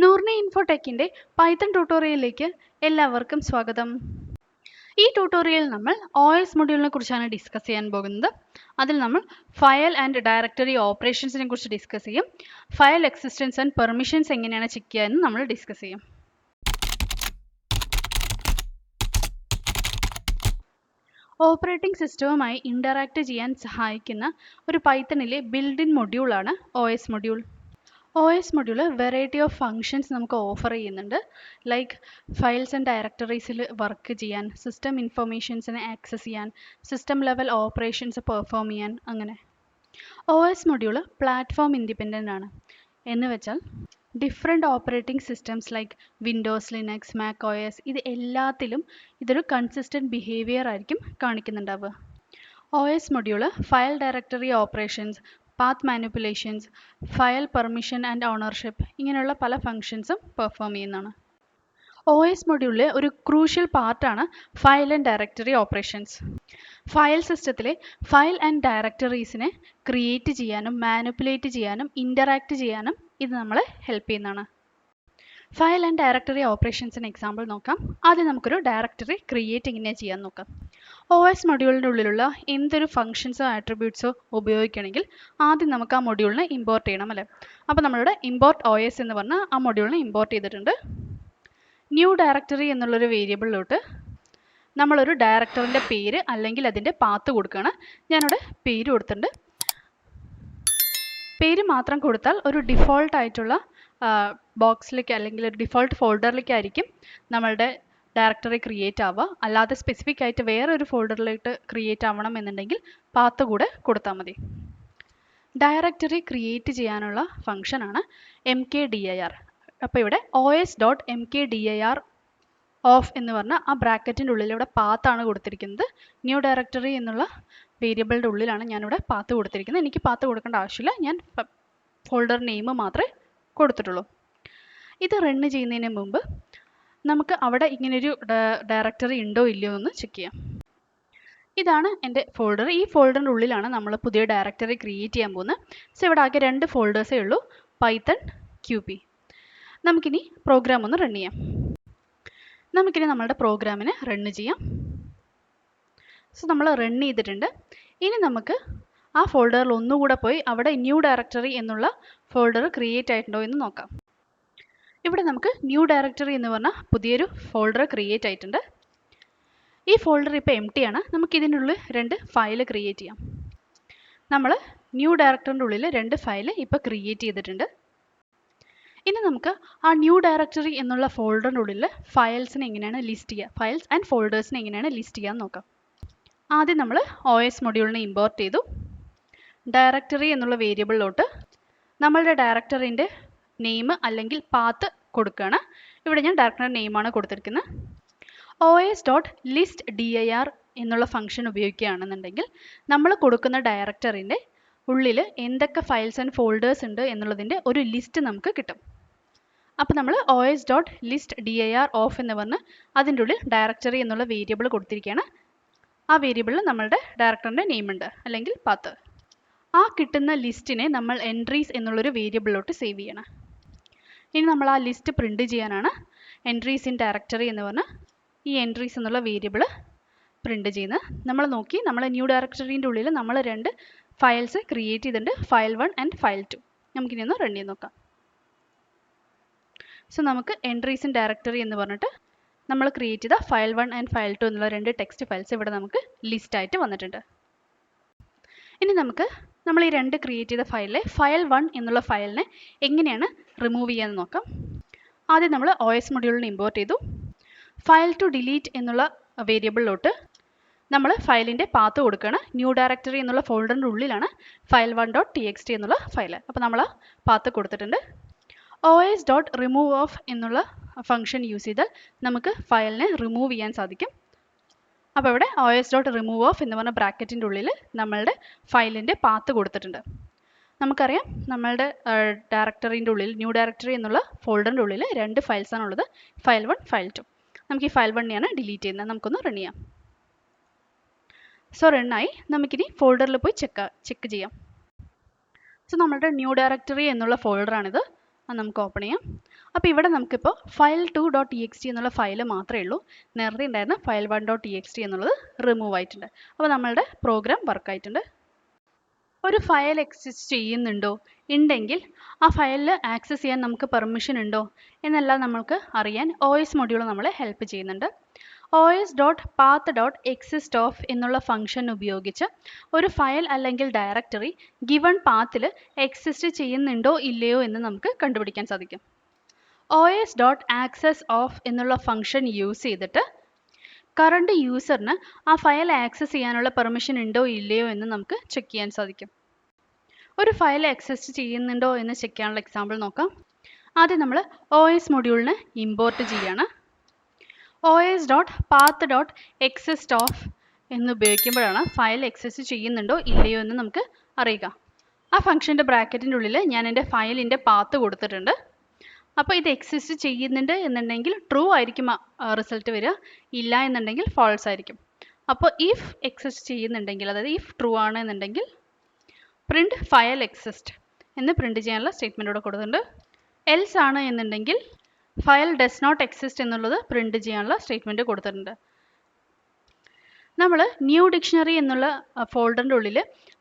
നൂർനി ഇൻഫോടെക്കിന്റെ Python ട്യൂട്ടോറിയലിലേക്ക് എല്ലാവർക്കും സ്വാഗതം. ഈ ട്യൂട്ടോറിയലിൽ നമ്മൾ OS മൊഡ്യൂളിനെ കുറിച്ചാണ് ഡിസ്കസ് ചെയ്യാൻ പോകുന്നത്. അതിൽ നമ്മൾ ഫയൽ ആൻഡ് ഡയറക്ടറി ഓപ്പറേഷൻസിനെ കുറിച്ച് ഡിസ്കസ് ചെയ്യും. ഫയൽ എക്സിസ്റ്റൻസ് ആൻഡ് പെർമിഷൻസ് എങ്ങനെയാണ് ചെക്ക് ചെയ്യുക എന്ന് നമ്മൾ ഡിസ്കസ് ചെയ്യും. ഓപ്പറേറ്റിംഗ് സിസ്റ്റവുമായി ഇന്ററാക്ട് ചെയ്യാൻ സഹായിക്കുന്ന ഒരു പൈത്തണിലെ ബിൽഡ് ഇൻ മൊഡ്യൂളാണ് OS module. OS module variety of functions നമുക്ക് ഓഫർ ചെയ്യുന്നുണ്ട്. ലൈക്ക് ഫയൽസ് ആൻഡ് ഡയറക്ടറീസിൽ വർക്ക് ചെയ്യാൻ, സിസ്റ്റം ഇൻഫർമേഷൻസിനെ ആക്സസ് ചെയ്യാൻ, സിസ്റ്റം ലെവൽ ഓപ്പറേഷൻസ് പെർഫോം ചെയ്യാൻ, അങ്ങനെ. OS മൊഡ്യൂൾ പ്ലാറ്റ്ഫോം ഇൻഡിപെൻഡൻ്റ് ആണ്. എന്ന് വെച്ചാൽ different operating systems like Windows, Linux, Mac OS ഇത് എല്ലാത്തിലും ഇതൊരു കൺസിസ്റ്റൻറ്റ് ബിഹേവിയർ ആയിരിക്കും കാണിക്കുന്നുണ്ടാവുക. OS module file directory operations, path manipulations, file permission and ownership ഇങ്ങനെയുള്ള പല ഫങ്ഷൻസും പെർഫോം ചെയ്യുന്നതാണ്. OS മൊഡ്യൂളിലെ ഒരു ക്രൂഷ്യൽ പാർട്ടാണ് file and directory operations. File സിസ്റ്റത്തിലെ ഫയൽ ആൻഡ് ഡയറക്ടറീസിനെ ക്രിയേറ്റ് ചെയ്യാനും മാനിപ്പുലേറ്റ് ചെയ്യാനും ഇൻ്ററാക്ട് ചെയ്യാനും ഇത് നമ്മളെ ഹെൽപ്പ് ചെയ്യുന്നതാണ്. ഫയൽ ആൻഡ് ഡയറക്ടറി ഓപ്പറേഷൻസിന് എക്സാമ്പിൾ നോക്കാം. ആദ്യം നമുക്കൊരു ഡയറക്ടറി ക്രിയേറ്റ് എങ്ങനെയാണ് ചെയ്യാൻ നോക്കാം. OS മൊഡ്യൂളിൻ്റെ ഉള്ളിലുള്ള എന്തൊരു ഫങ്ഷൻസോ ആട്രിബ്യൂട്ട്സോ ഉപയോഗിക്കണമെങ്കിൽ ആദ്യം നമുക്ക് ആ മൊഡ്യൂളിനെ ഇമ്പോർട്ട് ചെയ്യണം അല്ലേ. അപ്പോൾ നമ്മളിവിടെ ഇമ്പോർട്ട് OS എന്ന് പറഞ്ഞാൽ ആ മൊഡ്യൂളിനെ ഇമ്പോർട്ട് ചെയ്തിട്ടുണ്ട്. ന്യൂ ഡയറക്ടറി എന്നുള്ളൊരു വേരിയബിളിലോട്ട് നമ്മളൊരു ഡയറക്ടറിൻ്റെ പേര് അല്ലെങ്കിൽ അതിൻ്റെ പാത്ത് കൊടുക്കുകയാണ്. ഞാനിവിടെ പേര് കൊടുത്തിട്ടുണ്ട്. പേര് മാത്രം കൊടുത്താൽ ഒരു ഡിഫോൾട്ട് ആയിട്ടുള്ള ബോക്സിലേക്ക് അല്ലെങ്കിൽ ഒരു ഡിഫോൾട്ട് ഫോൾഡറിലേക്കായിരിക്കും നമ്മളുടെ ഡയറക്ടറി ക്രിയേറ്റ് ആവുക. അല്ലാതെ സ്പെസിഫിക് ആയിട്ട് വേറെ ഒരു ഫോൾഡറിലേക്ക് ക്രിയേറ്റ് ആവണം എന്നുണ്ടെങ്കിൽ പാത്ത് കൂടെ കൊടുത്താൽ മതി. ഡയറക്ടറി ക്രിയേറ്റ് ചെയ്യാനുള്ള ഫംഗ്ഷനാണ് mkdir. അപ്പോൾ ഇവിടെ os.mkdir ഓഫ് എന്ന് പറഞ്ഞാൽ ആ ബ്രാക്കറ്റിൻ്റെ ഉള്ളിൽ ഇവിടെ പാത്താണ് കൊടുത്തിരിക്കുന്നത്. ന്യൂ ഡയറക്ടറി എന്നുള്ള വേരിയബിളിൻ്റെ ഉള്ളിലാണ് ഞാനിവിടെ പാത്ത് കൊടുത്തിരിക്കുന്നത്. എനിക്ക് പാത്ത് കൊടുക്കേണ്ട ആവശ്യമില്ല, ഞാൻ ഫോൾഡർ നെയിം മാത്രമേ കൊടുത്തിട്ടുള്ളൂ. ഇത് റണ്ണ് ചെയ്യുന്നതിന് മുമ്പ് നമുക്ക് അവിടെ ഇങ്ങനൊരു ഡയറക്ടറി ഉണ്ടോ ഇല്ലയോ എന്ന് ചെക്ക് ചെയ്യാം. ഇതാണ് എൻ്റെ ഫോൾഡർ. ഈ ഫോൾഡറിൻ്റെ ഉള്ളിലാണ് നമ്മൾ പുതിയ ഡയറക്ടറി ക്രിയേറ്റ് ചെയ്യാൻ പോകുന്നത്. സോ ഇവിടെ ആകെ 2 ഫോൾഡേഴ്സേ ഉള്ളൂ, പൈത്തൺ, QP. നമുക്കിനി പ്രോഗ്രാം ഒന്ന് റൺ ചെയ്യാം. നമുക്കിനി നമ്മളുടെ പ്രോഗ്രാമിനെ റണ്ണ് ചെയ്യാം. സോ നമ്മൾ റൺ ചെയ്തിട്ടുണ്ട്. ഇനി നമുക്ക് ആ ഫോൾഡറിൽ ഒന്നുകൂടെ പോയി അവിടെ ന്യൂ ഡയറക്ടറി എന്നുള്ള ഫോൾഡർ ക്രിയേറ്റ് ആയിട്ടുണ്ടോ എന്ന് നോക്കാം. ഇവിടെ നമുക്ക് ന്യൂ ഡയറക്ടറി എന്ന് പറഞ്ഞാൽ പുതിയൊരു ഫോൾഡർ ക്രിയേറ്റ് ആയിട്ടുണ്ട്. ഈ ഫോൾഡർ ഇപ്പോൾ എംപ്റ്റി ആണ്. നമുക്ക് ഇതിൻ്റെ ഉള്ളിൽ 2 ഫയൽ ക്രിയേറ്റ് ചെയ്യാം. നമ്മൾ ന്യൂ ഡയറക്ടറിൻ്റെ ഉള്ളിൽ 2 ഫയൽ ഇപ്പോൾ ക്രിയേറ്റ് ചെയ്തിട്ടുണ്ട്. ഇനി നമുക്ക് ആ ന്യൂ ഡയറക്ടറി എന്നുള്ള ഫോൾഡറിൻ്റെ ഉള്ളിൽ ഫയൽസിനെ എങ്ങനെയാണ് ലിസ്റ്റ് ചെയ്യുക, ഫയൽസ് ആൻഡ് ഫോൾഡേഴ്സിനെ എങ്ങനെയാണ് ലിസ്റ്റ് ചെയ്യാമെന്ന് നോക്കാം. ആദ്യം നമ്മൾ OS മൊഡ്യൂളിനെ ഇമ്പോർട്ട് ചെയ്തു. ഡയറക്ടറി എന്നുള്ള വേരിയബിളിലോട്ട് നമ്മളുടെ ഡയറക്ടറിൻ്റെ നെയിം അല്ലെങ്കിൽ പാത്ത് കൊടുക്കുകയാണ്. ഇവിടെ ഞാൻ ഡയറക്ടറി നെയിമാണ് കൊടുത്തിരിക്കുന്നത്. os.listdir എന്നുള്ള ഫംഗ്ഷൻ ഉപയോഗിക്കുകയാണെന്നുണ്ടെങ്കിൽ നമ്മൾ കൊടുക്കുന്ന ഡയറക്ടറിൻ്റെ ഉള്ളിൽ എന്തൊക്കെ ഫയൽസ് ആൻഡ് ഫോൾഡേഴ്സ് ഉണ്ട് എന്നുള്ളതിൻ്റെ ഒരു ലിസ്റ്റ് നമുക്ക് കിട്ടും. അപ്പോൾ നമ്മൾ os.listdir ഓഫ് എന്ന് പറഞ്ഞ് അതിൻ്റെ ഉള്ളിൽ ഡയറക്ടറി എന്നുള്ള വേരിയബിൾ കൊടുത്തിരിക്കുകയാണ്. ആ വേരിയബിളിൽ നമ്മളുടെ ഡയറക്ടറിൻ്റെ നെയിം ഉണ്ട് അല്ലെങ്കിൽ പാത്ത്. ആ കിട്ടുന്ന ലിസ്റ്റിനെ നമ്മൾ എൻട്രീസ് എന്നുള്ളൊരു വേരിയബിളിലോട്ട് സേവ് ചെയ്യണം. ഇനി നമ്മൾ ആ ലിസ്റ്റ് പ്രിൻറ്റ് ചെയ്യാനാണ് എൻട്രീസ് ഇൻ ഡയറക്ടറി എന്ന് പറഞ്ഞ് ഈ എൻട്രീസ് എന്നുള്ള വേരിയബിൾ പ്രിൻറ്റ് ചെയ്യുന്നത്. നമ്മൾ നോക്കി നമ്മൾ ന്യൂ ഡയറക്ടറീൻ്റെ ഉള്ളിൽ നമ്മൾ 2 ഫയൽസ് ക്രിയേറ്റ് ചെയ്തിട്ടുണ്ട്, ഫയൽ 1 ആൻഡ് ഫയൽ 2. നമുക്കിനി ഒന്ന് റൺ ചെയ്ത് നോക്കാം. സോ നമുക്ക് എൻട്രീസ് ഇൻ ഡയറക്ടറി എന്ന് പറഞ്ഞിട്ട് നമ്മൾ ക്രിയേറ്റ് ചെയ്ത ഫയൽ 1 ആൻഡ് ഫയൽ 2 എന്നുള്ള 2 ടെക്സ്റ്റ് ഫയൽസ് ഇവിടെ നമുക്ക് ലിസ്റ്റായിട്ട് വന്നിട്ടുണ്ട്. ഇനി നമുക്ക് നമ്മൾ ഈ 2 ക്രിയേറ്റ് ചെയ്ത ഫയലിലെ ഫയൽ 1 എന്നുള്ള ഫയലിനെ എങ്ങനെയാണ് റിമൂവ് ചെയ്യാമെന്ന് നോക്കാം. ആദ്യം നമ്മൾ OS മൊഡ്യൂളിനെ ഇമ്പോർട്ട് ചെയ്തു. ഫയൽ ടു ഡിലീറ്റ് എന്നുള്ള വേരിയബിളിലോട്ട് നമ്മൾ ഫയലിൻ്റെ പാത്ത് കൊടുക്കുകയാണ്. ന്യൂ ഡയറക്ടറി എന്നുള്ള ഫോൾഡറിൻ്റെ ഉള്ളിലാണ് ഫയൽ 1.txt എന്നുള്ള ഫയൽ. അപ്പോൾ നമ്മൾ ആ പാത്ത് കൊടുത്തിട്ടുണ്ട്. os.remove off എന്നുള്ള ഫംഗ്ഷൻ യൂസ് ചെയ്താൽ നമുക്ക് ഫയലിനെ റിമൂവ് ചെയ്യാൻ സാധിക്കും. അപ്പോൾ ഇവിടെ os.remove off എന്ന് പറഞ്ഞ ബ്രാക്കറ്റിൻ്റെ ഉള്ളിൽ നമ്മളുടെ ഫയലിൻ്റെ പാത്ത് കൊടുത്തിട്ടുണ്ട്. നമുക്കറിയാം നമ്മളുടെ ഡയറക്ടറിൻ്റെ ഉള്ളിൽ ന്യൂ ഡയറക്ടറി എന്നുള്ള ഫോൾഡറിൻ്റെ ഉള്ളിൽ 2 ഫയൽസാണ് ഉള്ളത്, ഫയൽ 1, ഫയൽ 2. നമുക്ക് ഈ ഫയൽ 1നെയാണ് ഡിലീറ്റ് ചെയ്യുന്നത്. നമുക്കൊന്ന് റൺ ചെയ്യാം. സോ റണ്ണായി. നമുക്കിനി ഫോൾഡറിൽ പോയി ചെക്ക് ചെയ്യാം. സോ നമ്മളുടെ ന്യൂ ഡയറക്ടറി എന്നുള്ള ഫോൾഡറാണിത്. അത് നമുക്ക് ഓപ്പൺ ചെയ്യാം. അപ്പോൾ ഇവിടെ നമുക്കിപ്പോൾ file2.txt എന്നുള്ള ഫയൽ മാത്രമേ ഉള്ളൂ. നേരത്തെ ഉണ്ടായിരുന്ന file1.txt എന്നുള്ളത് റിമൂവ് ആയിട്ടുണ്ട്. അപ്പോൾ നമ്മളുടെ പ്രോഗ്രാം വർക്ക് ആയിട്ടുണ്ട്. ഒരു ഫയൽ എക്സിസ്റ്റ് ചെയ്യുന്നുണ്ടോ, ഉണ്ടെങ്കിൽ ആ ഫയലിൽ ആക്സസ് ചെയ്യാൻ നമുക്ക് പെർമിഷൻ ഉണ്ടോ എന്നെല്ലാം നമുക്ക് അറിയാൻ OS മൊഡ്യൂൾ നമ്മളെ ഹെൽപ്പ് ചെയ്യുന്നുണ്ട്. os.path.existof എന്നുള്ള ഫംഗ്ഷൻ ഉപയോഗിച്ച് ഒരു ഫയൽ അല്ലെങ്കിൽ ഡയറക്ടറി ഗിവൺ പാത്തിൽ എക്സിസ്റ്റ് ചെയ്യുന്നുണ്ടോ ഇല്ലയോ എന്ന് നമുക്ക് കണ്ടുപിടിക്കാൻ സാധിക്കും. os.accessof എന്നുള്ള ഫംഗ്ഷൻ യൂസ് ചെയ്തിട്ട് കറണ്ട് യൂസറിന് ആ ഫയൽ ആക്സസ് ചെയ്യാനുള്ള പെർമിഷൻ ഉണ്ടോ ഇല്ലയോ എന്ന് നമുക്ക് ചെക്ക് ചെയ്യാൻ സാധിക്കും. ഒരു ഫയൽ ആക്സസ് ചെയ്യുന്നുണ്ടോ എന്ന് ചെക്ക് ചെയ്യാനുള്ള എക്സാമ്പിൾ നോക്കാം. ആദ്യം നമ്മൾ OS മൊഡ്യൂളിനെ ഇമ്പോർട്ട് ചെയ്യാണ്. os.path.existof എന്ന് ഉപയോഗിക്കുമ്പോഴാണ് ഫയൽ ആക്സസ് ചെയ്യുന്നുണ്ടോ ഇല്ലയോ എന്ന് നമുക്ക് അറിയുക. ആ ഫംഗ്ഷൻ്റെ ബ്രാക്കറ്റിൻ്റെ ഉള്ളിൽ ഞാൻ എൻ്റെ ഫയലിൻ്റെ പാത്ത് കൊടുത്തിട്ടുണ്ട്. അപ്പോൾ ഇത് എക്സിസ്റ്റ് ചെയ്യുന്നുണ്ട് എന്നുണ്ടെങ്കിൽ ട്രൂ ആയിരിക്കും റിസൾട്ട് വരിക, ഇല്ല എന്നുണ്ടെങ്കിൽ ഫാൾസ് ആയിരിക്കും. അപ്പോൾ ഇഫ് എക്സിസ്റ്റ് ചെയ്യുന്നുണ്ടെങ്കിൽ, അതായത് ഇഫ് ട്രൂ ആണ് എന്നുണ്ടെങ്കിൽ പ്രിൻറ്റ് ഫയൽ എക്സിസ്റ്റ് എന്ന് പ്രിൻറ്റ് ചെയ്യാനുള്ള സ്റ്റേറ്റ്മെൻറ്റ് ഇവിടെ കൊടുത്തിട്ടുണ്ട്. എൽസ് ആണ് എന്നുണ്ടെങ്കിൽ ഫയൽ ഡസ് നോട്ട് എക്സിസ്റ്റ് എന്നുള്ളത് പ്രിൻറ്റ് ചെയ്യാനുള്ള സ്റ്റേറ്റ്മെൻറ്റ് കൊടുത്തിട്ടുണ്ട്. നമ്മൾ ന്യൂ ഡിക്ഷണറി എന്നുള്ള ഫോൾഡറിൻ്റെ ഉള്ളിൽ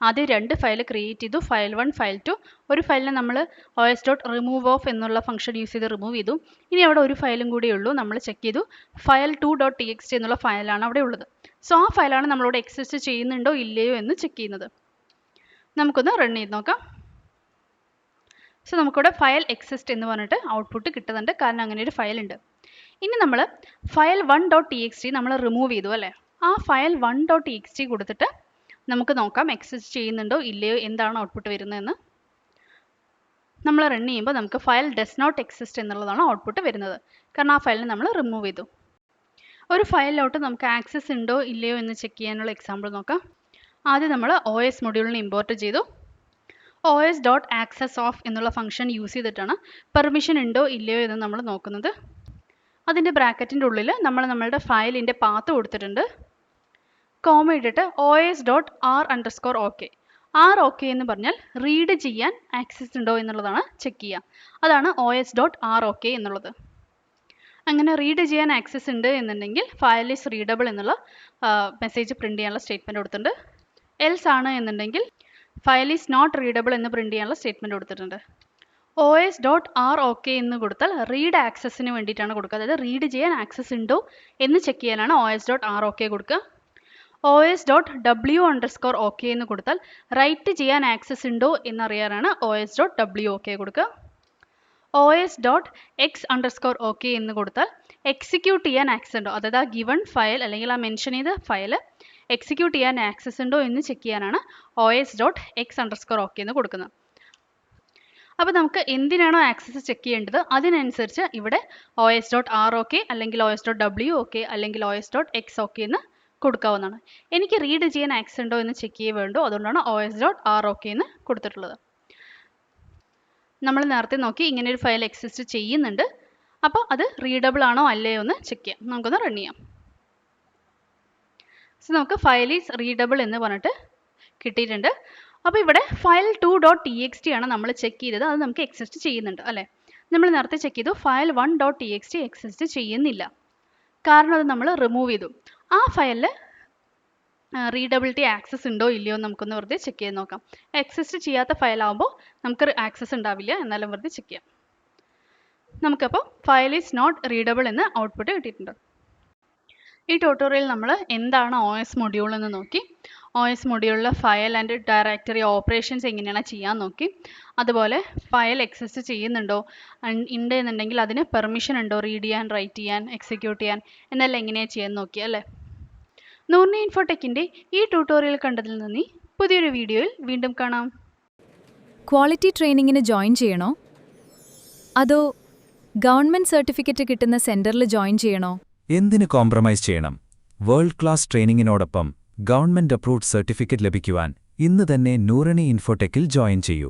ആദ്യം 2 ഫയൽ ക്രിയേറ്റ് ചെയ്തു, file1 file2. ഒരു ഫയലിനെ നമ്മൾ os.removeof എന്നുള്ള ഫംഗ്ഷൻ യൂസ് ചെയ്ത് റിമൂവ് ചെയ്തു. ഇനി അവിടെ ഒരു ഫയലും കൂടിയേ ഉള്ളൂ. നമ്മൾ ചെക്ക് ചെയ്തു, file2.txt എന്നുള്ള ഫയലാണ് അവിടെ ഉള്ളത്. സോ ആ ഫയലാണ് നമ്മളോട് എക്സിസ്റ്റ് ചെയ്യുന്നുണ്ടോ ഇല്ലയോ എന്ന് ചെക്ക് ചെയ്യുന്നത്. നമുക്കൊന്ന് റൺ ചെയ്ത് നോക്കാം. സോ നമുക്കിവിടെ ഫയൽ എക്സിസ്റ്റ് എന്ന് പറഞ്ഞിട്ട് ഔട്ട്പുട്ട് കിട്ടുന്നുണ്ട്, കാരണം അങ്ങനെ ഒരു ഫയൽ ഉണ്ട്. ഇനി നമ്മൾ file1.txt നമ്മൾ റിമൂവ് ചെയ്തു അല്ലേ, ആ file1.txt കൊടുത്തിട്ട് നമുക്ക് നോക്കാം എക്സിസ്റ്റ് ചെയ്യുന്നുണ്ടോ ഇല്ലയോ, എന്താണ് ഔട്ട്പുട്ട് വരുന്നതെന്ന്. നമ്മൾ റൺ ചെയ്യുമ്പോൾ നമുക്ക് ഫയൽ ഡസ് നോട്ട് എക്സിസ്റ്റ് എന്നുള്ളതാണ് ഔട്ട്പുട്ട് വരുന്നത്, കാരണം ആ ഫയലിനെ നമ്മൾ റിമൂവ് ചെയ്തു. ഒരു ഫയലിലോട്ട് നമുക്ക് ആക്സസ് ഉണ്ടോ ഇല്ലയോ എന്ന് ചെക്ക് ചെയ്യാനുള്ള എക്സാമ്പിൾ നോക്കാം. ആദ്യം നമ്മൾ OS മൊഡ്യൂളിനെ ഇമ്പോർട്ട് ചെയ്തു. os.accessof എന്നുള്ള ഫംഗ്ഷൻ യൂസ് ചെയ്തിട്ടാണ് പെർമിഷൻ ഉണ്ടോ ഇല്ലയോ എന്ന് നമ്മൾ നോക്കുന്നത്. അതിൻ്റെ ബ്രാക്കറ്റിൻ്റെ ഉള്ളിൽ നമ്മൾ നമ്മളുടെ ഫയലിൻ്റെ പാത്ത് കൊടുത്തിട്ടുണ്ട്. കോമ ഇട്ടിട്ട് os.r_ok. r_ok എന്ന് പറഞ്ഞാൽ റീഡ് ചെയ്യാൻ ആക്സസ് ഉണ്ടോ എന്നുള്ളതാണ് ചെക്ക് ചെയ്യുക. അതാണ് os.r_ok എന്നുള്ളത്. അങ്ങനെ റീഡ് ചെയ്യാൻ ആക്സസ് ഉണ്ട് എന്നുണ്ടെങ്കിൽ ഫയൽ ഈസ് റീഡബിൾ എന്നുള്ള മെസ്സേജ് പ്രിൻറ്റ് ചെയ്യാനുള്ള സ്റ്റേറ്റ്മെൻറ്റ് കൊടുത്തിട്ടുണ്ട്. എൽസ് ആണ് എന്നുണ്ടെങ്കിൽ ഫയൽ ഈസ് നോട്ട് റീഡബിൾ എന്ന് പ്രിൻറ്റ് ചെയ്യാനുള്ള സ്റ്റേറ്റ്മെൻറ്റ് കൊടുത്തിട്ടുണ്ട്. os.r_ok എന്ന് കൊടുത്താൽ റീഡ് ആക്സസിന് വേണ്ടിയിട്ടാണ് കൊടുക്കുക, അതായത് റീഡ് ചെയ്യാൻ ആക്സസ് ഉണ്ടോ എന്ന് ചെക്ക് ചെയ്യാനാണ് os.r_ok കൊടുക്കുക. os.w_ok എന്ന് കൊടുത്താൽ റൈറ്റ് ചെയ്യാൻ ആക്സസ് ഉണ്ടോ എന്നറിയാനാണ് os.wok കൊടുക്കുക. os.x_ok എന്ന് കൊടുത്താൽ എക്സിക്യൂട്ട് ചെയ്യാൻ ആക്സസ് ഉണ്ടോ, അതായത് ആ ഗിവൺ ഫയൽ അല്ലെങ്കിൽ ആ മെൻഷൻ ചെയ്ത ഫയൽ എക്സിക്യൂട്ട് ചെയ്യാൻ ആക്സസ് ഉണ്ടോ എന്ന് ചെക്ക് ചെയ്യാനാണ് os.x_ok എന്ന് കൊടുക്കുന്നത്. അപ്പോൾ നമുക്ക് എന്തിനാണോ ആക്സസ് ചെക്ക് ചെയ്യേണ്ടത് അതിനനുസരിച്ച് ഇവിടെ os.r_ok അല്ലെങ്കിൽ os.wok അല്ലെങ്കിൽ os.xok എന്ന് കൊടുക്കാവുന്നതാണ്. എനിക്ക് റീഡ് ചെയ്യാൻ ആക്സസ് ഉണ്ടോ എന്ന് ചെക്ക് ചെയ്യേ വേണ്ടോ, അതുകൊണ്ടാണ് os.r_ok എന്ന് കൊടുത്തിട്ടുള്ളത്. നമ്മൾ നേരത്തെ നോക്കി ഇങ്ങനെ ഒരു ഫയൽ എക്സിസ്റ്റ് ചെയ്യുന്നുണ്ട്, അപ്പോൾ അത് റീഡബിൾ ആണോ അല്ലയോ എന്ന് ചെക്ക് ചെയ്യാം. നമുക്കൊന്ന് റൺ ചെയ്യാം. സോ നമുക്ക് ഫയൽ ഈസ് റീഡബിൾ എന്ന് പറഞ്ഞിട്ട് കിട്ടിയിട്ടുണ്ട്. അപ്പോൾ ഇവിടെ file2.txt ആണ് നമ്മൾ ചെക്ക് ചെയ്തത്, അത് നമുക്ക് എക്സിസ്റ്റ് ചെയ്യുന്നുണ്ട് അല്ലേ. നമ്മൾ നേരത്തെ ചെക്ക് ചെയ്തു file1.txt എക്സിസ്റ്റ് ചെയ്യുന്നില്ല, കാരണം അത് നമ്മൾ റിമൂവ് ചെയ്തു. ആ ഫയലിൽ റീഡബിലിറ്റി ആക്സസ് ഉണ്ടോ ഇല്ലയോ എന്ന് നമുക്കൊന്ന് വെറുതെ ചെക്ക് ചെയ്ത് നോക്കാം. എക്സിസ്റ്റ് ചെയ്യാത്ത ഫയലാകുമ്പോൾ നമുക്ക് ആക്സസ് ഉണ്ടാവില്ല, എന്നാലും വെറുതെ ചെക്ക് ചെയ്യാം. നമുക്കപ്പോൾ ഫയൽ ഈസ് നോട്ട് റീഡബിൾ എന്ന് ഔട്ട്പുട്ട് കിട്ടിയിട്ടുണ്ട്. ഈ ട്യൂട്ടോറിയൽ നമ്മൾ എന്താണ് OS മൊഡ്യൂൾ എന്ന് നോക്കി, OS മൊഡ്യൂളിലെ ഫയൽ ആൻഡ് ഡയറക്ടറി ഓപ്പറേഷൻസ് എങ്ങനെയാണ് ചെയ്യാൻ നോക്കി, അതുപോലെ ഫയൽ എക്സിസ്റ്റ് ചെയ്യുന്നുണ്ടോ ഉണ്ട് എന്നുണ്ടെങ്കിൽ അതിന് പെർമിഷൻ ഉണ്ടോ റീഡ് ചെയ്യാൻ, റൈറ്റ് ചെയ്യാൻ, എക്സിക്യൂട്ട് ചെയ്യാൻ എന്നെല്ലാം എങ്ങനെയാണ് ചെയ്യാൻ നോക്കി അല്ലേ. നൂർനി ഇൻഫോടെക്കിൻ്റെ ഈ ട്യൂട്ടോറിയൽ കണ്ടതിൽ നന്ദി. പുതിയൊരു വീഡിയോയിൽ വീണ്ടും കാണാം. ക്വാളിറ്റി ട്രെയിനിങ്ങിന് ജോയിൻ ചെയ്യണോ, അതോ ഗവൺമെൻറ് സർട്ടിഫിക്കറ്റ് കിട്ടുന്ന സെൻറ്ററിൽ ജോയിൻ ചെയ്യണോ? എന്തിന് കോംപ്രമൈസ് ചെയ്യണം? വേൾഡ് ക്ലാസ് ട്രെയിനിങ്ങിനോടൊപ്പം ഗവൺമെന്റ് അപ്രൂവ്ഡ് സർട്ടിഫിക്കറ്റ് ലഭിക്കുവാൻ ഇന്ന് തന്നെ നൂറണി ഇൻഫോടെക്കിൽ ജോയിൻ ചെയ്യൂ.